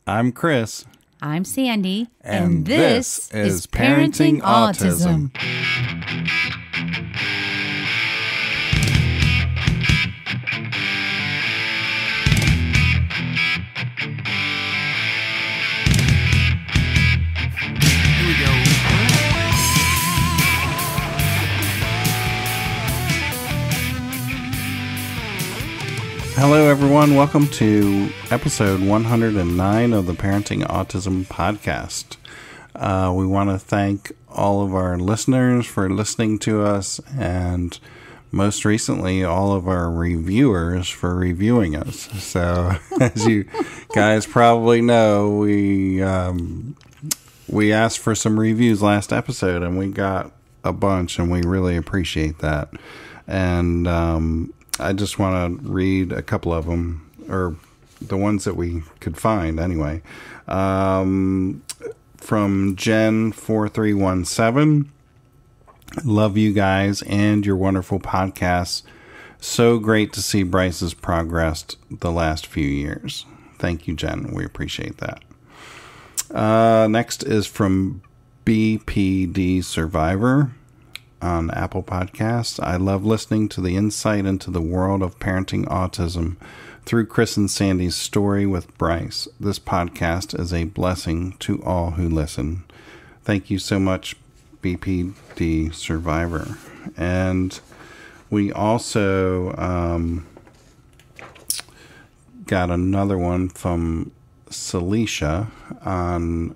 I'm Chris. I'm Sandy. And this is Parenting Autism. Hello, everyone. Welcome to episode 109 of the Parenting Autism podcast. We want to thank all of our listeners for listening to us, and most recently, all of our reviewers for reviewing us. So, as you guys probably know, we asked for some reviews last episode, and we got a bunch, and we really appreciate that. And I just want to read a couple of them, or the ones that we could find anyway. From Jen4317, love you guys and your wonderful podcasts. So great to see Bryce's progress the last few years. Thank you, Jen. We appreciate that. Next is from BPD Survivor on Apple Podcasts. I love listening to the insight into the world of parenting autism through Chris and Sandy's story with Bryce. This podcast is a blessing to all who listen. Thank you so much, BPD Survivor. And we also got another one from Celicia on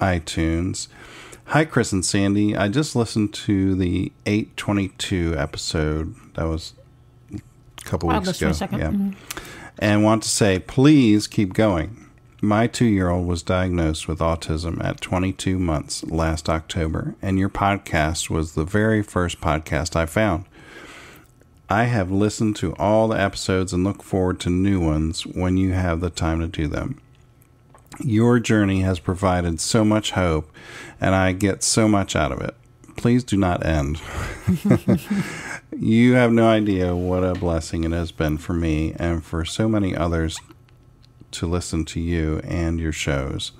iTunes. Hi, Chris and Sandy. I just listened to the 822 episode. That was a couple weeks ago. Yeah. Mm-hmm. And want to say, please keep going. My 2-year-old was diagnosed with autism at 22 months last October, and your podcast was the very first podcast I found. I have listened to all the episodes and look forward to new ones when you have the time to do them. Your journey has provided so much hope, and I get so much out of it. Please do not end. You have no idea what a blessing it has been for me and for so many others to listen to you and your shows.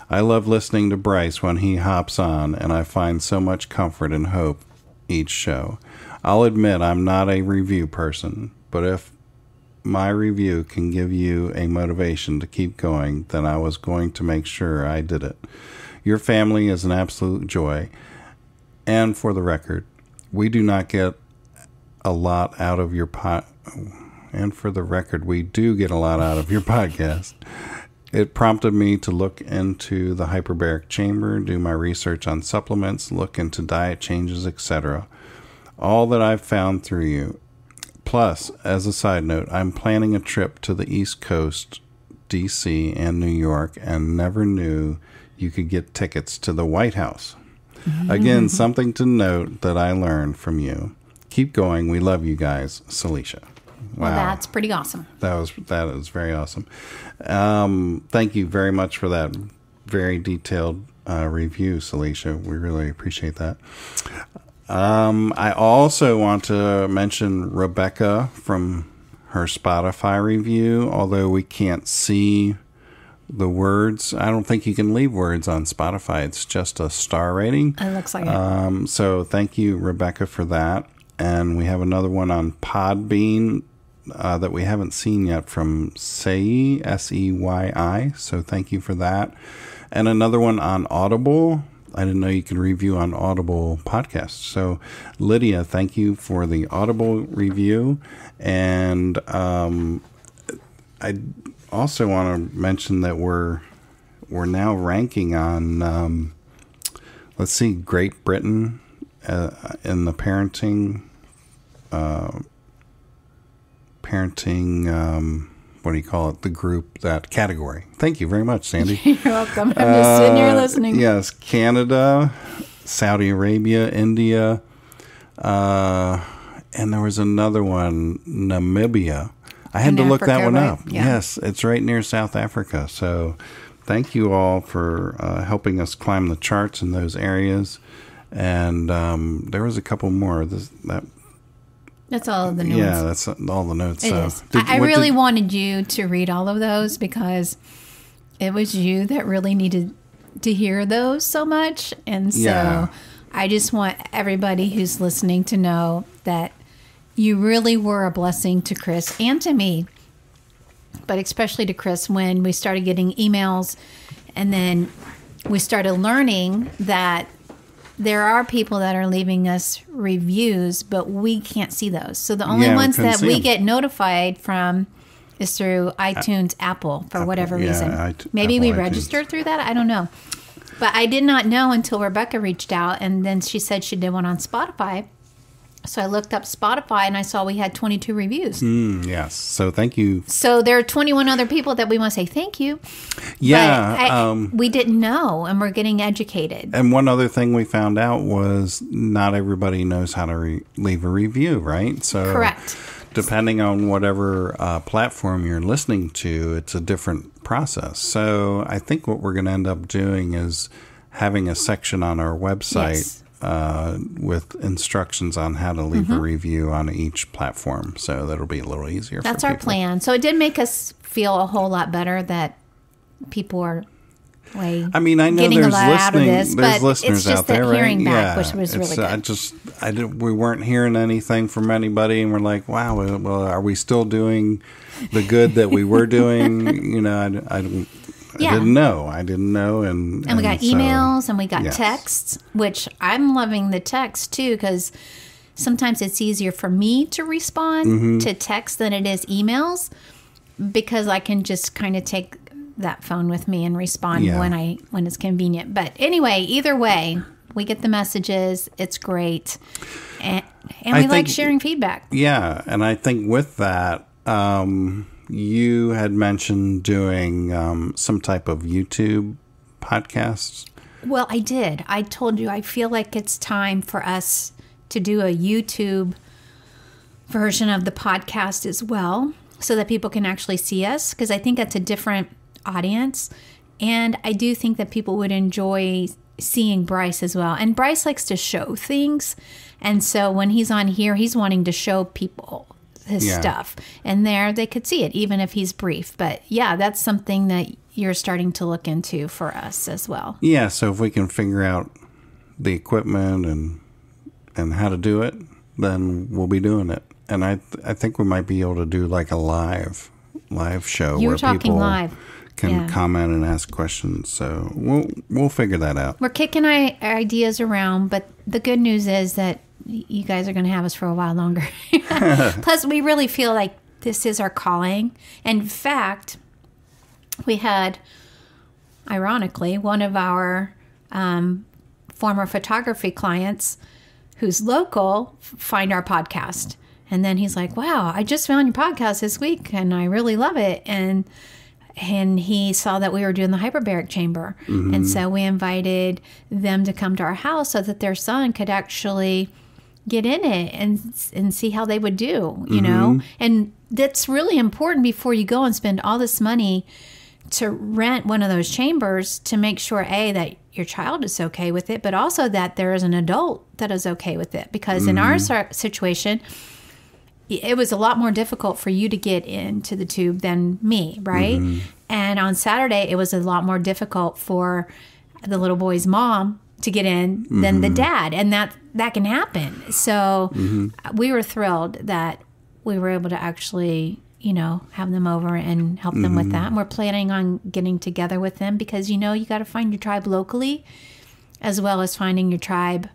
I love listening to Bryce when he hops on, and I find so much comfort and hope each show. I'll admit I'm not a review person, but if my review can give you a motivation to keep going, then I was going to make sure I did it. Your family is an absolute joy. And for the record, we do not get a lot out of your And for the record, we do get a lot out of your podcast. It prompted me to look into the hyperbaric chamber, do my research on supplements, look into diet changes, etc. All that I've found through you. Plus, as a side note, I'm planning a trip to the East Coast, D.C. and New York, and never knew you could get tickets to the White House. Again, something to note that I learned from you. Keep going. We love you guys. Celicia. Wow. Well, that's pretty awesome. That is very awesome. Thank you very much for that very detailed review, Celicia. We really appreciate that. I also want to mention Rebecca from her Spotify review. Although we can't see the words, I don't think you can leave words on Spotify. It's just a star rating. It looks like it. So thank you, Rebecca, for that. And we have another one on Podbean that we haven't seen yet from Sei, S-E-Y-I. So thank you for that. And another one on Audible. I didn't know you could review on Audible podcasts. So, Lydia, thank you for the Audible review. And I also want to mention that we're now ranking on, let's see, Great Britain in the parenting, what do you call it? The group, that category. Thank you very much, Sandy. You're welcome. I'm just sitting here listening. Yes, Canada, Saudi Arabia, India, and there was another one, Namibia. I had to look that one up. Yeah. Yes, it's right near South Africa. So thank you all for helping us climb the charts in those areas. And there was a couple more. That's all of the notes. Yeah, that's all the notes. It is. I really wanted you to read all of those because it was you that really needed to hear those so much. And so I just want everybody who's listening to know that you really were a blessing to Chris and to me, but especially to Chris when we started getting emails, and then we started learning that there are people that are leaving us reviews, but we can't see those. So the only ones that we get notified from is through iTunes, Apple, for whatever reason. Maybe we registered through that. I don't know. But I did not know until Rebecca reached out, and then she said she did one on Spotify. So I looked up Spotify, and I saw we had 22 reviews. Yes. So thank you. So there are 21 other people that we want to say thank you. Yeah. We didn't know, and we're getting educated. And one other thing we found out was not everybody knows how to leave a review, right? So correct. Depending on whatever platform you're listening to, it's a different process. So I think what we're going to end up doing is having a section on our website with instructions on how to leave a review on each platform. So that'll be a little easier. That's for our people. plan. So it did make us feel a whole lot better that people are I know getting there's a lot out of this, there's but listeners it's just out there, that hearing right? back, which was really good. We weren't hearing anything from anybody, and we're like, wow, well, are we still doing the good that we were doing? I didn't know. And we got emails and we got texts, which I'm loving the text too, because sometimes it's easier for me to respond to text than it is emails, because I can just kind of take that phone with me and respond when it's convenient. But anyway, either way, we get the messages. It's great. And we like sharing feedback. Yeah. And I think with that, you had mentioned doing some type of YouTube podcasts. Well, I did. I told you I feel like it's time for us to do a YouTube version of the podcast as well, so that people can actually see us, because I think that's a different audience. And I do think that people would enjoy seeing Bryce as well. And Bryce likes to show things. And so when he's on here, he's wanting to show people his stuff. And there they could see it, even if he's brief. But yeah, that's something that you're starting to look into for us as well. Yeah, so if we can figure out the equipment and how to do it, then we'll be doing it. And I think we might be able to do like a live show where people can comment and ask questions. So we'll figure that out. We're kicking our ideas around, but the good news is that you guys are going to have us for a while longer. Plus, we really feel like this is our calling. In fact, we had, ironically, one of our former photography clients who's local find our podcast. And then he's like, wow, I just found your podcast this week and I really love it. And he saw that we were doing the hyperbaric chamber. And so we invited them to come to our house so that their son could actually get in it and see how they would do, you know? And that's really important before you go and spend all this money to rent one of those chambers, to make sure, A, that your child is okay with it, but also that there is an adult that is okay with it. Because in our situation, it was a lot more difficult for you to get into the tube than me, right? And on Saturday, it was a lot more difficult for the little boy's mom to get in than the dad. And that can happen. So we were thrilled that we were able to actually, have them over and help them with that. And we're planning on getting together with them because, you got to find your tribe locally as well as finding your tribe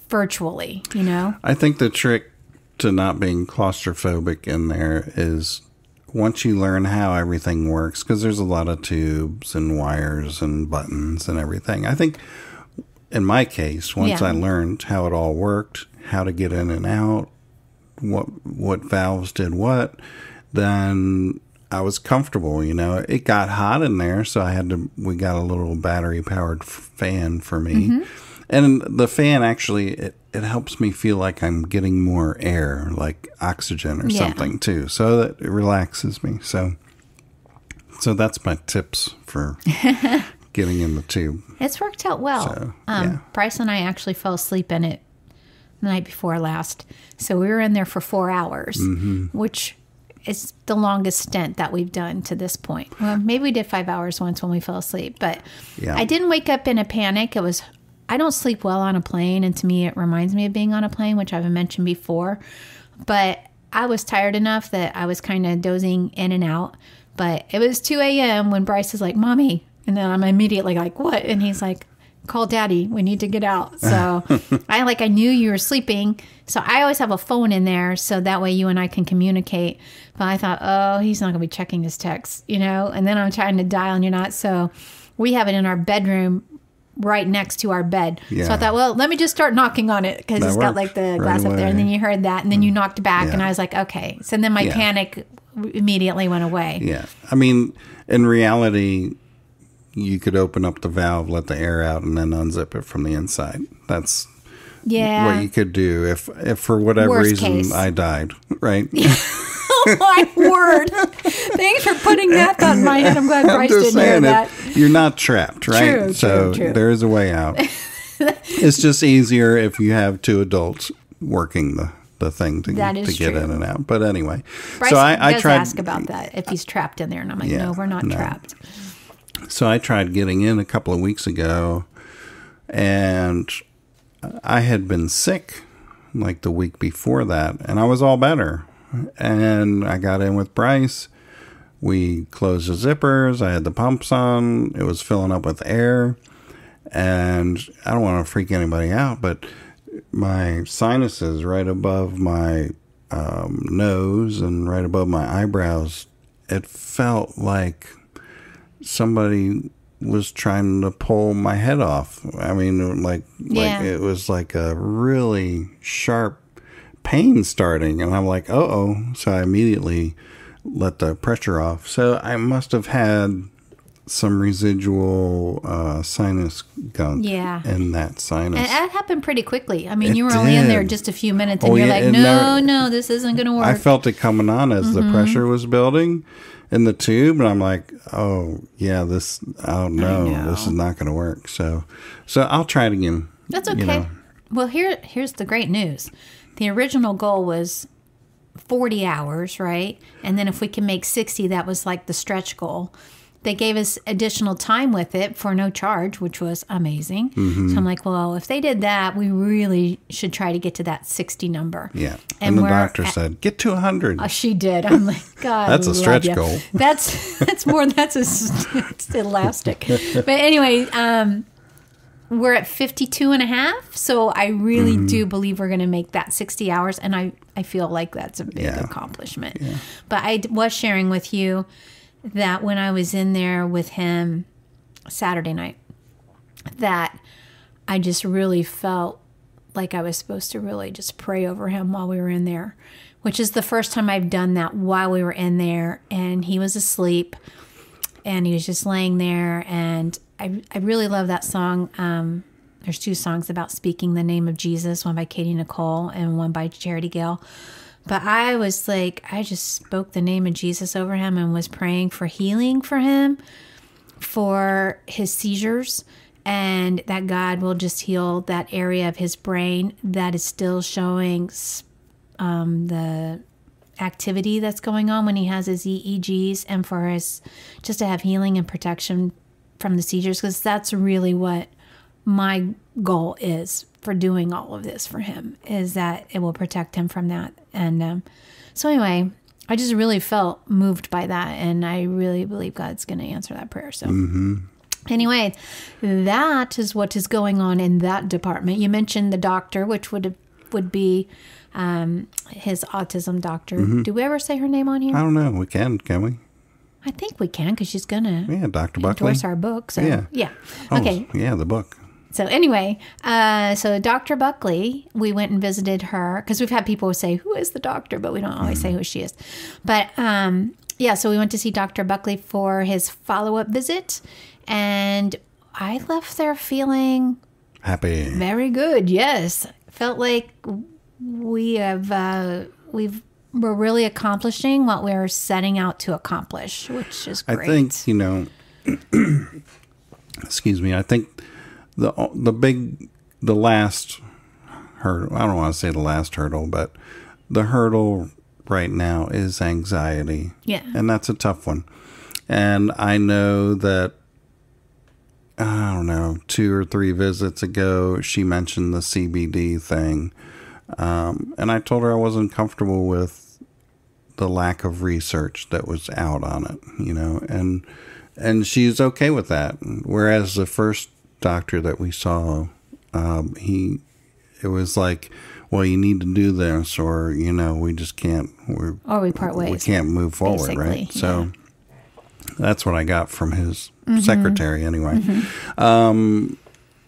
virtually, I think the trick to not being claustrophobic in there is once you learn how everything works, because there's a lot of tubes and wires and buttons and everything. I think in my case, once I learned how it all worked, how to get in and out, what valves did what, then I was comfortable. It got hot in there, so we got a little battery powered fan for me. And the fan actually, it helps me feel like I'm getting more air, like oxygen or something too. So that it relaxes me. So that's my tips for getting in the tube. It's worked out well. So, Bryce and I actually fell asleep in it the night before last. So we were in there for 4 hours, which it's the longest stint that we've done to this point. Well, maybe we did 5 hours once when we fell asleep, but I didn't wake up in a panic. I don't sleep well on a plane, and to me, it reminds me of being on a plane, which I've mentioned before. But I was tired enough that I was kind of dozing in and out. But it was 2 a.m. when Bryce is like, Mommy. And then I'm immediately like, what? And he's like, call Daddy. We need to get out. So I knew you were sleeping. So I always have a phone in there so that way you and I can communicate. But I thought, oh, he's not going to be checking his texts, And then I'm trying to dial and you're not. So we have it in our bedroom right next to our bed. Yeah. So I thought, well, let me just start knocking on it because it's got like the glass up there. And then you heard that. And then you knocked back and I was like, okay. So then my panic immediately went away. Yeah. I mean, in reality, you could open up the valve, let the air out, and then unzip it from the inside. That's what you could do if for whatever reason I died, right? Oh, my word. Thanks for putting that thought in my head. I'm glad Bryce didn't hear that. You're not trapped, right? True. There is a way out. It's just easier if you have two adults working the thing to get in and out. But anyway. Bryce I tried ask about that, if he's trapped in there. And I'm like, no, we're not trapped. So I tried getting in a couple of weeks ago, and I had been sick like the week before that, and I was all better. And I got in with Bryce. We closed the zippers. I had the pumps on. It was filling up with air. And I don't want to freak anybody out, but my sinuses right above my nose and right above my eyebrows, it felt like somebody was trying to pull my head off. I mean, like it was like a really sharp pain starting, and I'm like, uh-oh. So I immediately let the pressure off. So I must have had some residual sinus gunk in that sinus. And that happened pretty quickly. I mean, you were only in there just a few minutes, and you're like, no, this isn't going to work. I felt it coming on as the pressure was building in the tube, and I'm like, oh, yeah, this is not going to work. So I'll try it again. That's okay. Well, here's the great news. The original goal was 40 hours, right? And then if we can make 60, that was like the stretch goal. They gave us additional time with it for no charge, which was amazing. Mm-hmm. So I'm like, well, if they did that, we really should try to get to that 60 number. Yeah. And the doctor said, get to 100. She did. I'm like, God, that's a stretch goal. That's it's elastic. But anyway, we're at 52 and a half. So I really do believe we're going to make that 60 hours. And I feel like that's a big accomplishment. Yeah. But I was sharing with you that when I was in there with him Saturday night, that I just really felt like I was supposed to really just pray over him while we were in there, which is the first time I've done that while we were in there. And he was asleep and he was just laying there. And I really love that song. There's two songs about speaking the name of Jesus, one by Katie Nicole and one by Charity Gale. But I was like, I just spoke the name of Jesus over him and was praying for healing for him, for his seizures, and that God will just heal that area of his brain that is still showing the activity that's going on when he has his EEGs, and for his just to have healing and protection from the seizures, because that's really what my goal is for doing all of this for him, is that it will protect him from that. And so anyway, I just really felt moved by that, and I really believe God's going to answer that prayer. So anyway, that is what is going on in that department. You mentioned the doctor, which would be his autism doctor. Do we ever say her name on here? I don't know. We can we? I think we can, because she's going to Dr. Buckley endorse our book. So yeah. Okay. Yeah, the book. So anyway, so Dr. Buckley, we went and visited her, because we've had people say, who is the doctor? But we don't always say who she is. But so we went to see Dr. Buckley for his follow-up visit. And I left there feeling happy. Very good, yes. Felt like we're really accomplishing what we're setting out to accomplish, which is great. I think, excuse me, I think the last hurdle, I don't want to say the last hurdle, but the hurdle right now is anxiety. Yeah. And that's a tough one. And I know that, I don't know, 2 or 3 visits ago, she mentioned the CBD thing. And I told her I wasn't comfortable with the lack of research that was out on it, you know, and she's okay with that. Whereas the first doctor that we saw, it was like, well, you need to do this, or, you know, we just can't, or we part ways. We can't move forward, right? Yeah. So that's what I got from his secretary anyway.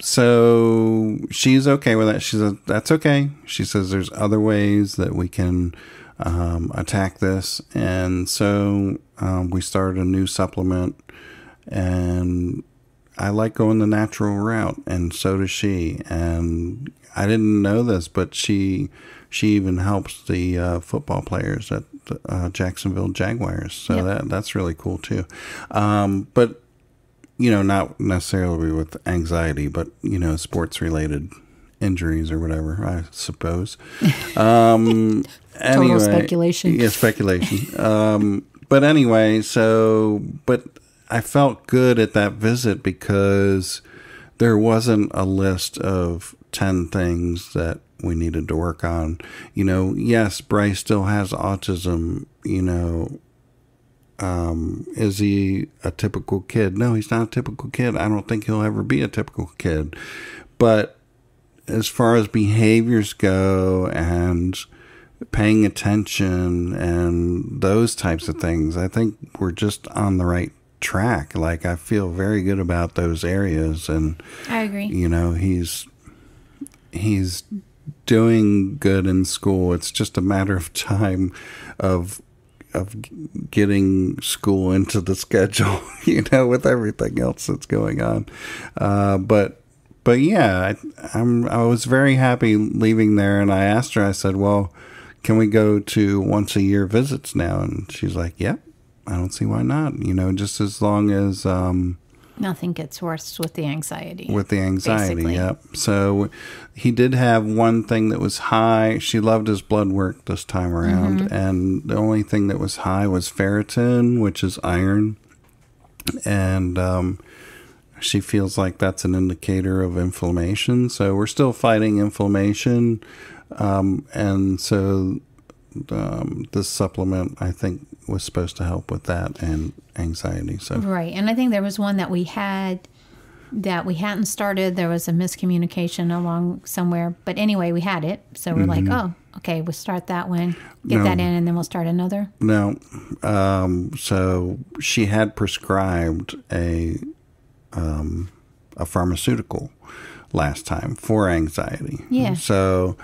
So she's okay with that. She says, that's okay. She says there's other ways that we can attack this. And so we started a new supplement, and I like going the natural route, and so does she. And I didn't know this, but she even helps the football players at the, Jacksonville Jaguars. So that's really cool too. But you know, not necessarily with anxiety, but, you know, sports-related injuries or whatever, I suppose. Total Anyway, speculation. Yeah, speculation. But anyway, but I felt good at that visit because there wasn't a list of 10 things that we needed to work on. You know, yes, Bryce still has autism, you know. Is he a typical kid? No, he's not a typical kid. I don't think he'll ever be a typical kid. But as far as behaviors go and paying attention and those types of things, I think we're just on the right track. Like, I feel very good about those areas. And I agree. You know, he's doing good in school. It's just a matter of time of getting school into the schedule, you know, with everything else that's going on. But yeah, I was very happy leaving there, and I asked her, I said, well, can we go to once a year visits now? And she's like, yep, I don't see why not, you know, just as long as, nothing gets worse with the anxiety. With the anxiety, basically. yep. So he did have one thing that was high. She loved his blood work this time around. And the only thing that was high was ferritin, which is iron. And she feels like that's an indicator of inflammation. So we're still fighting inflammation. And so this supplement, I think, was supposed to help with that and anxiety. So Right. And I think there was one that we had that we hadn't started. There was a miscommunication along somewhere. But anyway, we had it. So we're like, oh, okay, we'll start that one, get that in, and then we'll start another. No. So she had prescribed a pharmaceutical last time for anxiety. Yeah. So,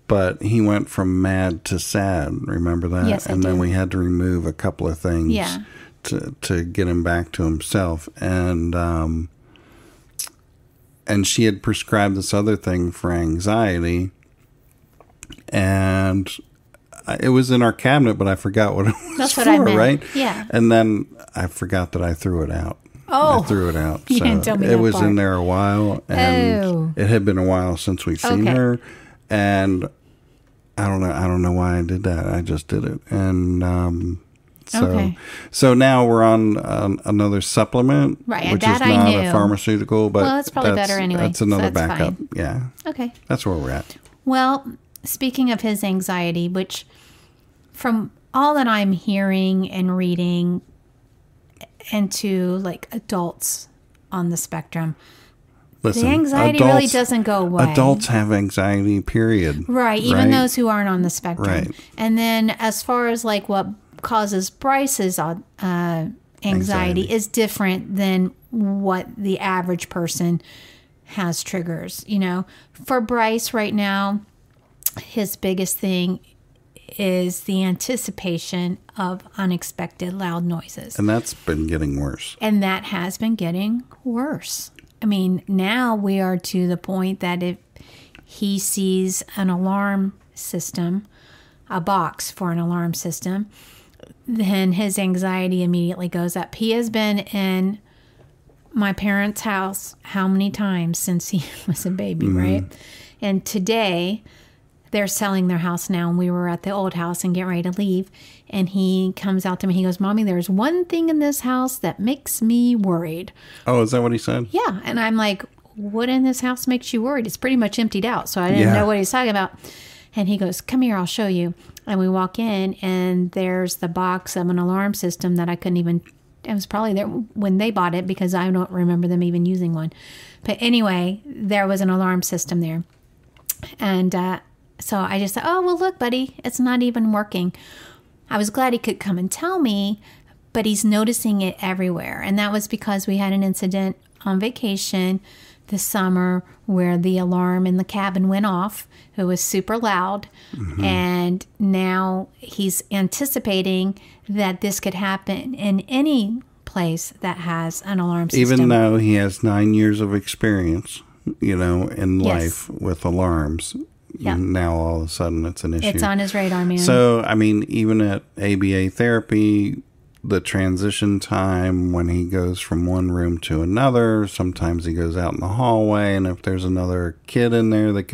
but he went from mad to sad. Remember that? Yes, I And then do. we had to remove a couple of things. Yeah. To get him back to himself. And she had prescribed this other thing for anxiety, and it was in our cabinet, but I forgot what it was. That's for, what I meant. Right? Yeah. And then I forgot that I threw it out. Oh. I threw it out. You So didn't tell me it that was part. in there a while, and it had been a while since we've seen her, and I don't know why I did that. I just did it. And so now we're on another supplement, Right, which that is I not knew. a pharmaceutical, but Well, it's probably better anyway, That's so another that's backup. fine. Yeah. Okay. That's where we're at. Well, speaking of his anxiety, which from all that I'm hearing and reading into like adults on the spectrum, Listen, the anxiety really doesn't go away. Adults have anxiety, period. Right, even those who aren't on the spectrum. Right. And then as far as like what causes Bryce's anxiety is different than what the average person has triggers. You know, for Bryce right now, his biggest thing is the anticipation of unexpected loud noises. And that's been getting worse. And that has been getting worse. I mean, now we are to the point that if he sees an alarm system, a box for an alarm system, then his anxiety immediately goes up. He has been in my parents' house how many times since he was a baby, right? And today they're selling their house now, and we were at the old house and getting ready to leave. And he comes out to me. He goes, "Mommy, there's one thing in this house that makes me worried." Oh, is that what he said? Yeah. And I'm like, "What in this house makes you worried?" It's pretty much emptied out. So I didn't know what he's talking about. And he goes, "Come here, I'll show you." And we walk in, and there's the box of an alarm system that I couldn't even, it was probably there when they bought it, because I don't remember them even using one. But anyway, there was an alarm system there. And so I just said, "Oh, well, look, buddy, it's not even working." I was glad he could come and tell me, but he's noticing it everywhere. And that was because we had an incident on vacation this summer where the alarm in the cabin went off. It was super loud. And now he's anticipating that this could happen in any place that has an alarm system. Even though he has 9 years of experience, in life with alarms. Yeah. Now all of a sudden it's an issue. It's on his radar, man. So, I mean, even at ABA therapy, the transition time when he goes from one room to another, sometimes he goes out in the hallway, and if there's another kid in there that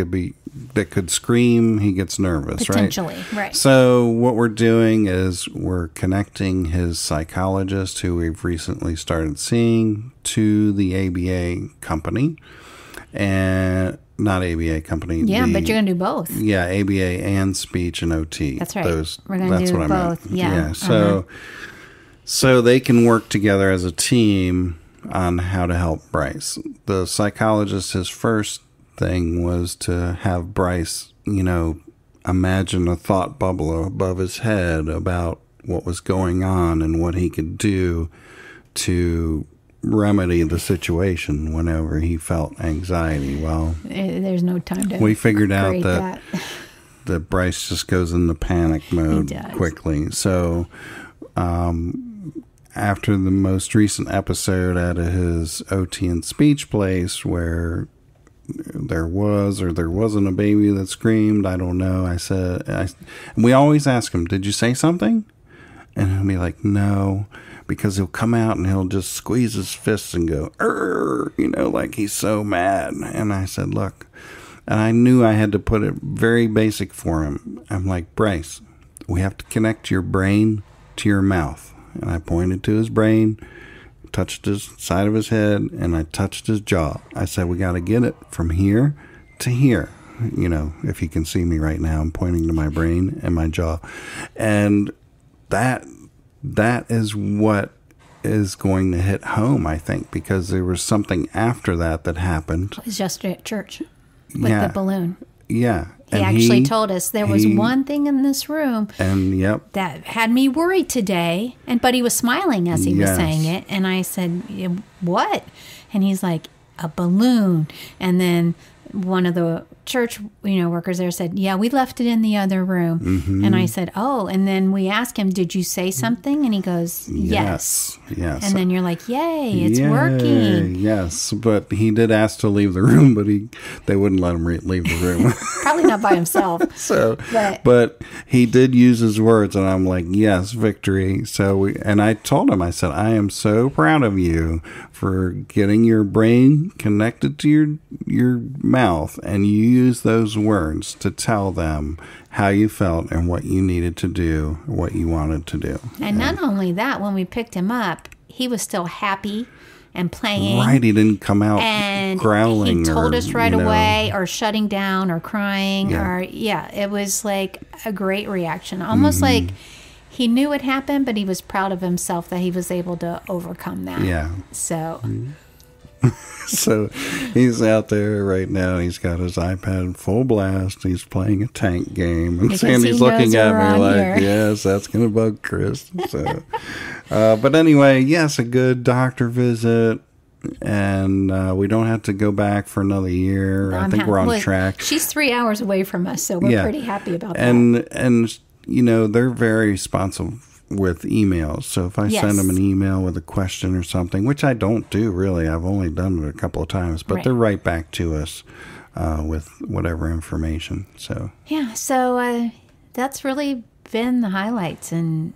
could scream, he gets nervous, Potentially, right. So what we're doing is we're connecting his psychologist, who we've recently started seeing, to the ABA company. And not ABA company. Yeah, but you're going to do both. Yeah, ABA and speech and OT. That's right. We're going to do both. Yeah. So they can work together as a team on how to help Bryce. The psychologist, his first thing was to have Bryce, imagine a thought bubble above his head about what was going on and what he could do to remedy the situation whenever he felt anxiety. Well, there's no time to. We figured out that Bryce just goes into panic mode quickly. So, after the most recent episode at his OT and speech place, where there was or there wasn't a baby that screamed, I don't know. We always ask him, "Did you say something?" And he'll be like, "No." Because he'll come out and he'll just squeeze his fists and go, like he's so mad. And I said, "Look," and I knew I had to put it very basic for him. I'm like, "Bryce, we have to connect your brain to your mouth." And I pointed to his brain, touched his side of his head, and I touched his jaw. I said, "We got to get it from here to here." If you can see me right now, I'm pointing to my brain and my jaw. And that is what is going to hit home, I think, because there was something after that happened. It was yesterday at church with the balloon. Yeah. He actually told us there was one thing in this room that had me worried today. But he was smiling as he was saying it. And I said, "What?" And he's like, "A balloon." And then one of the church workers there said, "Yeah, we left it in the other room." And I said, "Oh." And then we asked him, "Did you say something?" And he goes, yes. And then you're like, "Yay, it's working." Yes, but he did ask to leave the room, but they wouldn't let him leave the room. Probably not by himself. But he did use his words, and I'm like, "Yes, victory." And I told him, I said, "I am so proud of you for getting your brain connected to your mouth, and you use those words to tell them how you felt and what you needed to do, what you wanted to do." And not only that, when we picked him up, he was still happy and playing. Right, he didn't come out and growling. He told us right away, or shutting down, or crying, it was like a great reaction. Almost like he knew it happened, but he was proud of himself that he was able to overcome that. Yeah. So... So he's out there right now. He's got his iPad full blast. He's playing a tank game. And Sandy's looking at me like, "Yes, that's going to bug Chris." So, but anyway, yes, a good doctor visit. And we don't have to go back for another year. I think we're on track. She's 3 hours away from us, so we're pretty happy about that. And they're very responsive with emails. So if I send them an email with a question or something, which I don't do really, I've only done it a couple of times, but they're right back to us with whatever information. So that's really been the highlights. And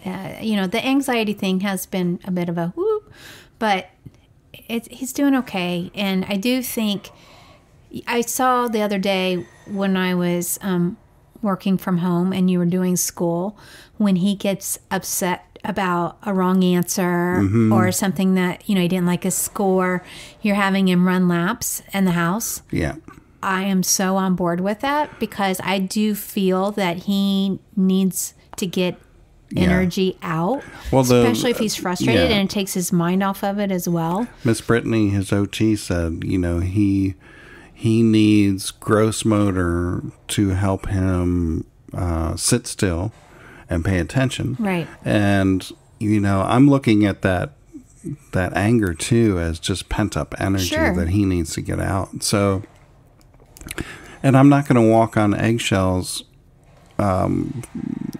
the anxiety thing has been a bit of a whoop, but he's doing okay. And I do think, I saw the other day when I was working from home and you were doing school, when he gets upset about a wrong answer or something that, he didn't like his score, you're having him run laps in the house. Yeah. I am so on board with that because I do feel that he needs to get energy out, well, especially if he's frustrated and it takes his mind off of it as well. Miss Brittany, his OT, said, he needs gross motor to help him sit still and pay attention. Right. And, I'm looking at that anger too as just pent up energy that he needs to get out. So, and I'm not going to walk on eggshells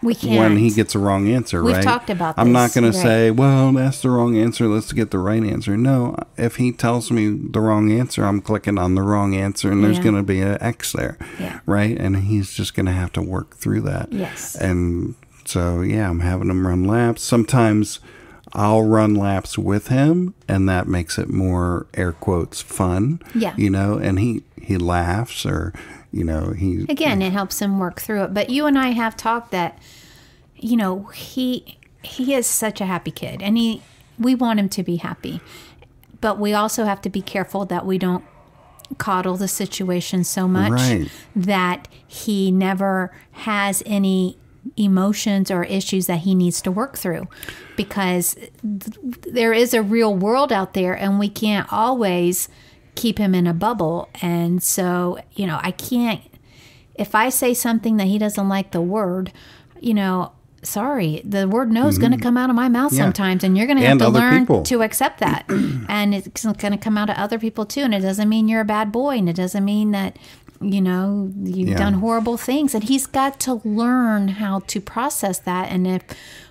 we can't. when he gets a wrong answer, We've right? talked about this. I'm not going to say, well, that's the wrong answer. Let's get the right answer. No, if he tells me the wrong answer, I'm clicking on the wrong answer, and there's going to be an X there, right? And he's just going to have to work through that. Yes. And so, I'm having him run laps. Sometimes I'll run laps with him, and that makes it more, air quotes, fun. Yeah. And he laughs or... Again, it helps him work through it. But you and I have talked that, he is such a happy kid, and we want him to be happy. But we also have to be careful that we don't coddle the situation so much that he never has any emotions or issues that he needs to work through, because there is a real world out there, and we can't always keep him in a bubble. And so, I can't, if I say something that he doesn't like the word, sorry, the word no is going to come out of my mouth sometimes, and you're going to have to learn to accept that. And it's going to come out of other people too. And it doesn't mean you're a bad boy, and it doesn't mean that, you've done horrible things. And he's got to learn how to process that. And if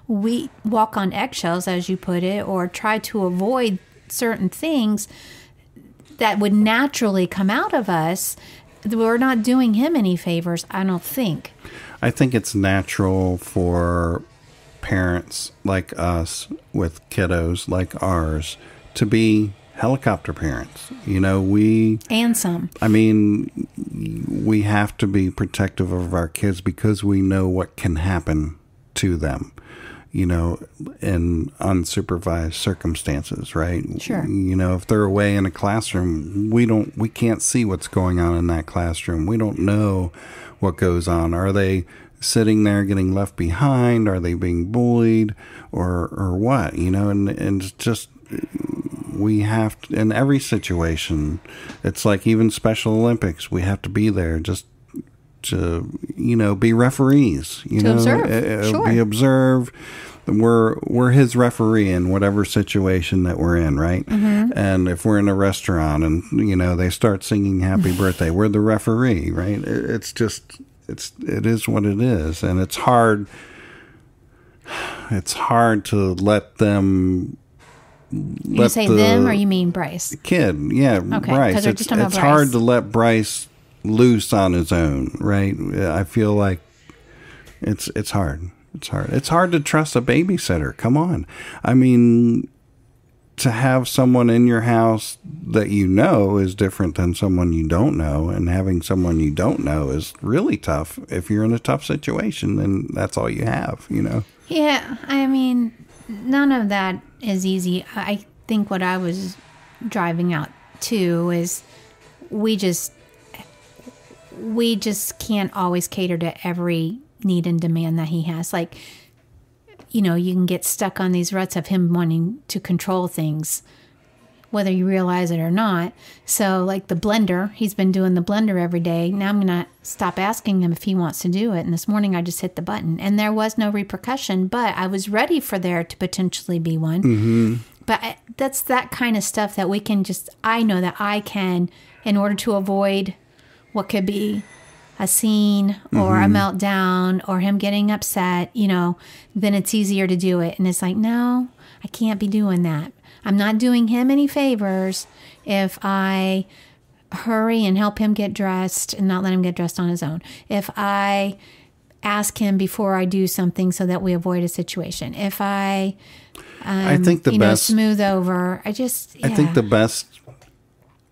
we walk on eggshells, as you put it, or try to avoid certain things that would naturally come out of us, we're not doing him any favors, I don't think. I think it's natural for parents like us with kiddos like ours to be helicopter parents. And some. I mean, we have to be protective of our kids because we know what can happen to them. In unsupervised circumstances, right? Sure. If they're away in a classroom, we can't see what's going on in that classroom. We don't know what goes on. Are they sitting there getting left behind? Are they being bullied or what? And it's just, we have to, in every situation, it's like even Special Olympics, we have to be there just to be referees, observe. Be observed. We're his referee in whatever situation that we're in, right? And if we're in a restaurant and they start singing happy birthday, we're the referee, right? It is what it is. And it's hard to let them. You say them, or you mean Bryce? Kid, yeah, okay, Bryce. It's hard to let Bryce loose on his own, right? I feel like it's hard. It's hard to trust a babysitter. Come on. I mean, to have someone in your house that is different than someone you don't know, and having someone you don't know is really tough. If you're in a tough situation, then that's all you have, Yeah, I mean, none of that is easy. I think what I was driving out to is we just can't always cater to every need and demand that he has. Like, you can get stuck on these ruts of him wanting to control things, whether you realize it or not. So like the blender, he's been doing the blender every day. Now I'm going to stop asking him if he wants to do it. And this morning I just hit the button, and there was no repercussion, but I was ready for there to potentially be one. But that's that kind of stuff that we can I know that I can, in order to avoid what could be a scene or a meltdown or him getting upset, then it's easier to do it. And it's like, no, I can't be doing that. I'm not doing him any favors if I hurry and help him get dressed and not let him get dressed on his own. If I ask him before I do something so that we avoid a situation. If I think the best, smooth over. I think the best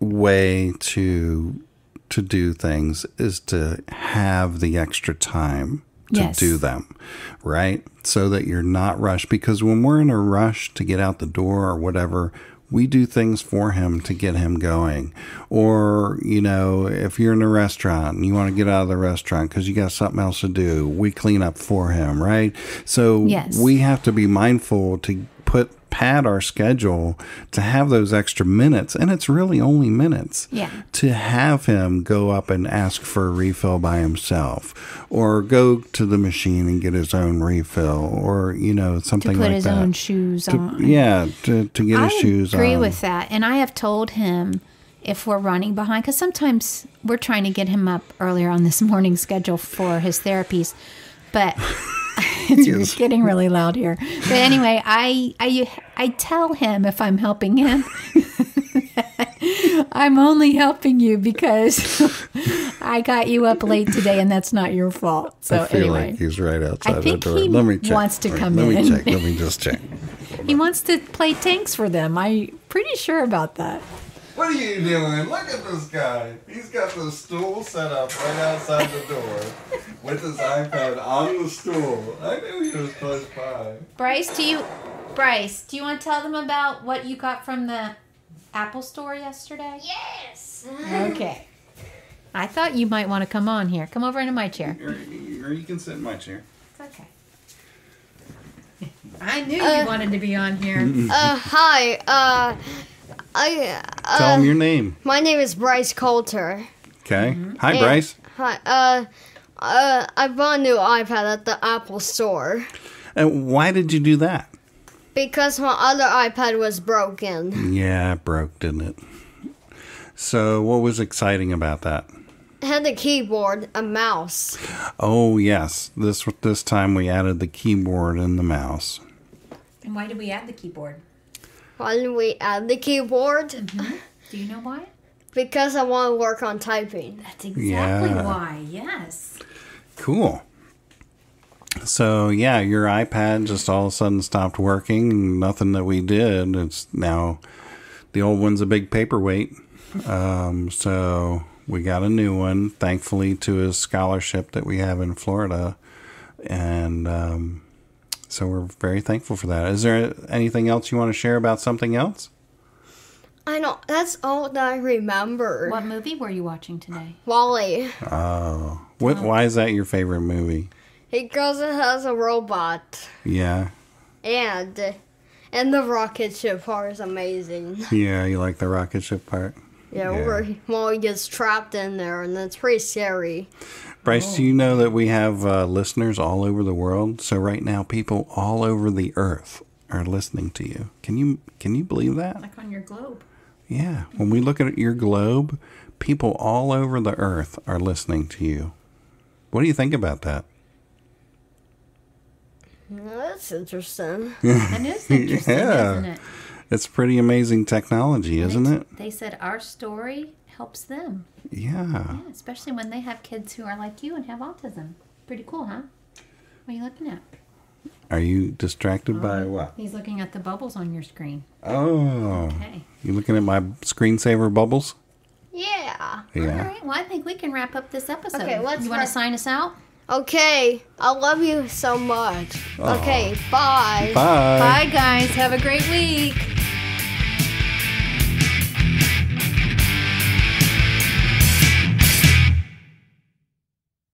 way to to do things is to have the extra time to do them, right? So that you're not rushed. Because when we're in a rush to get out the door or whatever, we do things for him to get him going. Or, you know, if you're in a restaurant and you want to get out of the restaurant because you got something else to do, we clean up for him, right? So we have to be mindful to pad our schedule to have those extra minutes, and it's really only minutes, to have him go up and ask for a refill by himself, or go to the machine and get his own refill, or, you know, something like that. To put his own shoes on. Yeah, to get his shoes on. I agree with that, and I have told him if we're running behind, because sometimes we're trying to get him up earlier on this morning schedule for his therapies, but... It's getting really loud here. But anyway, I tell him if I'm helping him, I'm only helping you because I got you up late today and that's not your fault. So I feel anyway, like he's right outside I think the door. he Let me check. wants to come in. Let me check. Let me just check. He wants to play tanks for them. I'm pretty sure about that. What are you doing? Look at this guy. He's got the stool set up right outside the door with his iPad on the stool. I knew he was close by. Bryce, do you want to tell them about what you got from the Apple store yesterday? Yes. Okay. I thought you might want to come on here. Come over into my chair. Or you can sit in my chair. It's okay. I knew you wanted to be on here. Hi. Tell him your name. My name is Bryce Coulter. Okay. Hi, Bryce. Hi. I bought a new iPad at the Apple store. And why did you do that? Because my other iPad was broken. Yeah, it broke, didn't it? So what was exciting about that? It had a keyboard, a mouse. Oh, yes. This time we added the keyboard and the mouse. And why did we add the keyboard? Why did we add the keyboard? Mm-hmm. Do you know why? Because I want to work on typing. That's exactly why, yes. Cool. So, yeah, your iPad just all of a sudden stopped working. Nothing that we did. It's now, the old one's a big paperweight. So we got a new one, thankfully, to his scholarship that we have in Florida. And so we're very thankful for that. Is there anything else you want to share about something else? I know. That's all that I remember. What movie were you watching today? Wall-E. Oh. Why is that your favorite movie? Because it has a robot. Yeah. And the rocket ship part is amazing. Yeah, you like the rocket ship part? Yeah. Where Wall-E gets trapped in there, and it's pretty scary. Bryce, do you know that we have listeners all over the world? So right now, people all over the earth are listening to you. Can you believe that? Like on your globe. Yeah. When we look at your globe, people all over the earth are listening to you. What do you think about that? That's interesting. That is interesting, isn't it? It's pretty amazing technology, isn't it? They said our story helps them. Yeah. Especially when they have kids who are like you and have autism. Pretty cool, huh? What are you looking at? Are you distracted by what? He's looking at the bubbles on your screen. Oh. Okay. You looking at my screensaver bubbles? Yeah. Yeah. All right. Well, I think we can wrap up this episode. Okay, you want to sign us out? Okay. I love you so much. Aw. Okay. Bye. Bye. Bye, guys. Have a great week.